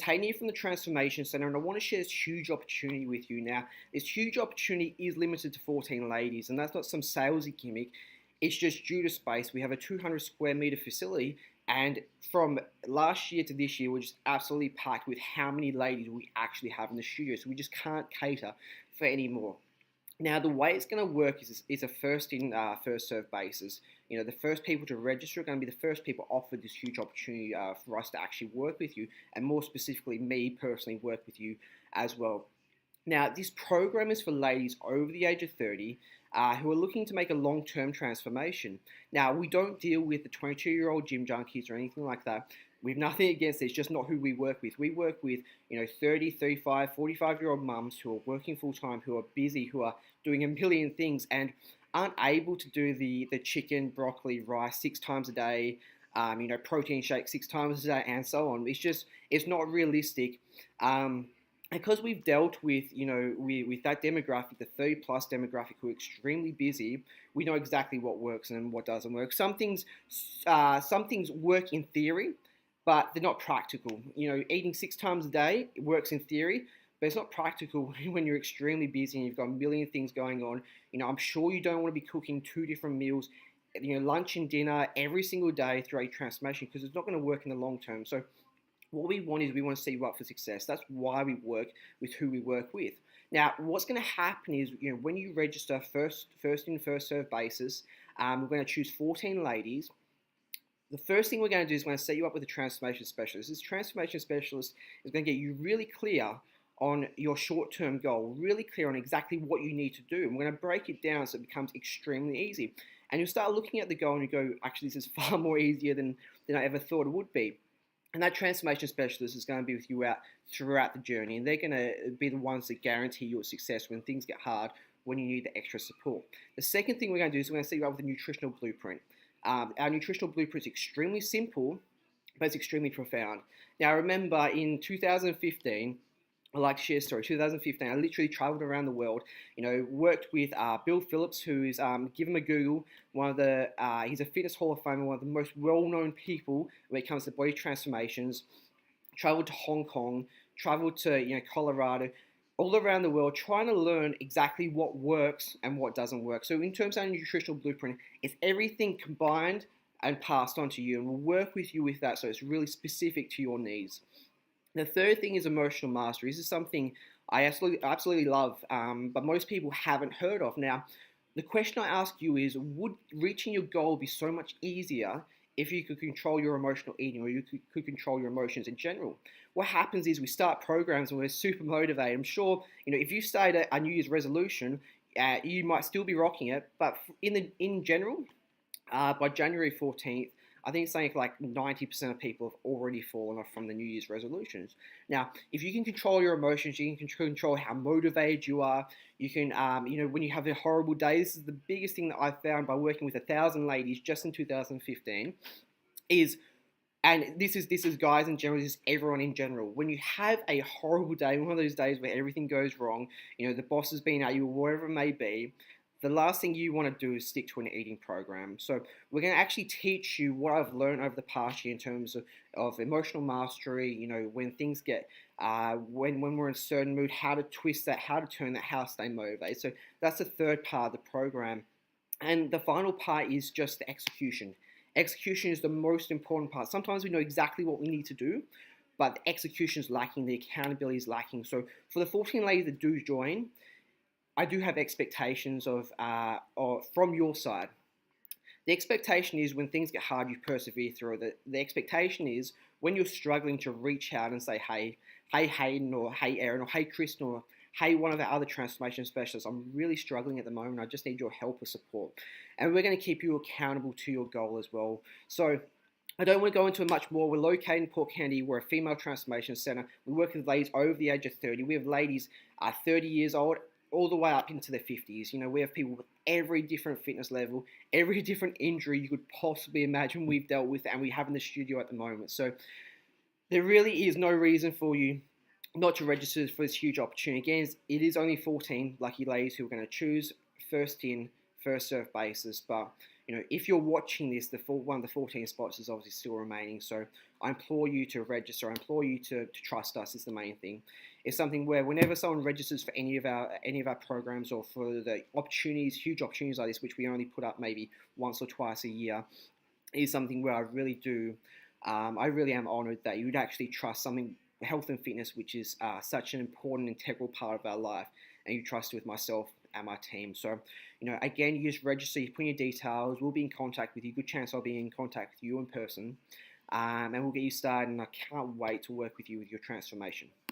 Tanya from the Transformation Center, and I want to share this huge opportunity with you now. This huge opportunity is limited to 14 ladies, and that's not some salesy gimmick. It's just due to space. We have a 200 square meter facility, and from last year to this year, we're just absolutely packed with how many ladies we actually have in the studio. So we just can't cater for any more. Now, the way it's going to work is a first in, first serve basis. You know, the first people to register are going to be the first people offered this huge opportunity for us to actually work with you, and more specifically, me personally work with you as well. Now, this program is for ladies over the age of 30 who are looking to make a long-term transformation. Now, we don't deal with the 22-year-old gym junkies or anything like that. We have nothing against it. It's just not who we work with. We work with, 30, 35, 45-year-old mums who are working full-time, who are busy, who are doing a million things and aren't able to do the chicken, broccoli, rice 6 times a day, protein shake 6 times a day, and so on. It's not realistic. Because we've dealt with, with that demographic, the 30 plus demographic who are extremely busy, we know exactly what works and what doesn't work. Some things work in theory, but they're not practical. Eating 6 times a day, it works in theory, but it's not practical when you're extremely busy and you've got a million things going on. I'm sure you don't want to be cooking 2 different meals, lunch and dinner every single day through a transformation, because it's not going to work in the long term. So what we want to set you up for success. That's why we work with who we work with. Now, what's going to happen is, when you register first in, first serve basis, we're going to choose 14 ladies. The first thing we're going to do is we're going to set you up with a transformation specialist. This transformation specialist is going to get you really clear on your short-term goal, really clear on exactly what you need to do. And we're going to break it down so it becomes extremely easy. And you'll start looking at the goal and you go, actually, this is far more easier than I ever thought it would be. And that transformation specialist is going to be with you throughout the journey. And they're going to be the ones that guarantee your success when things get hard, when you need the extra support. The second thing we're going to do is we're going to set you up with a nutritional blueprint. Our nutritional blueprint is extremely simple, but it's extremely profound. Now, I remember in 2015, I like to share a story. 2015, I literally traveled around the world, worked with Bill Phillips, who is, give him a Google, he's a fitness hall of famer, one of the most well-known people when it comes to body transformations. Traveled to Hong Kong, traveled to, Colorado, all around the world, trying to learn exactly what works and what doesn't work. So in terms of our nutritional blueprint, it's everything combined and passed on to you, and we'll work with you with that so it's really specific to your needs. The third thing is emotional mastery. This is something I absolutely love, but most people haven't heard of. Now, the question I ask you is, would reaching your goal be so much easier if you could control your emotional eating, or you could control your emotions in general? What happens is we start programs and we're super motivated. I'm sure, if you started a New Year's resolution, you might still be rocking it, but in general, by January 14th, I think it's something like 90% of people have already fallen off from the New Year's resolutions. Now, if you can control your emotions, you can control how motivated you are. You can, when you have a horrible day, this is the biggest thing that I found by working with 1,000 ladies just in 2015, and this is guys in general, this is everyone in general. When you have a horrible day, one of those days where everything goes wrong, the boss has been at you, or wherever it may be, the last thing you want to do is stick to an eating program. So we're going to actually teach you what I've learned over the past year in terms of emotional mastery, when things get, when we're in a certain mood, how to twist that, how to turn that, how to stay motivated. So that's the third part of the program. And the final part is just the execution. Execution is the most important part. Sometimes we know exactly what we need to do, but the execution is lacking, the accountability is lacking. So for the 14 ladies that do join, I do have expectations from your side. The expectation is when things get hard, you persevere through it. The expectation is when you're struggling to reach out and say, hey Hayden, or hey Aaron, or hey Kristen, or hey one of our other transformation specialists, I'm really struggling at the moment. I just need your help or support. And we're going to keep you accountable to your goal as well. So I don't want to go into it much more. We're located in Port Kennedy. We're a female transformation center. We work with ladies over the age of 30. We have ladies 30 years old, all the way up into their 50s. We have people with every different fitness level, every different injury you could possibly imagine we've dealt with, and we have in the studio at the moment. So there really is no reason for you not to register for this huge opportunity. Again, it is only 14 lucky ladies who are going to choose first in, first serve basis, but if you're watching this, one of the 14 spots is obviously still remaining. So I implore you to register. I implore you to trust us. Is the main thing. It's something where whenever someone registers for any of our programs or for the opportunities, huge opportunities like this, which we only put up maybe once or twice a year, is something where I really do. I really am honoured that you would actually trust something health and fitness, which is such an important, integral part of our life, and you trust with myself and my team. So, again, you just register, you put in your details, we'll be in contact with you. Good chance I'll be in contact with you in person, and we'll get you started. And I can't wait to work with you with your transformation.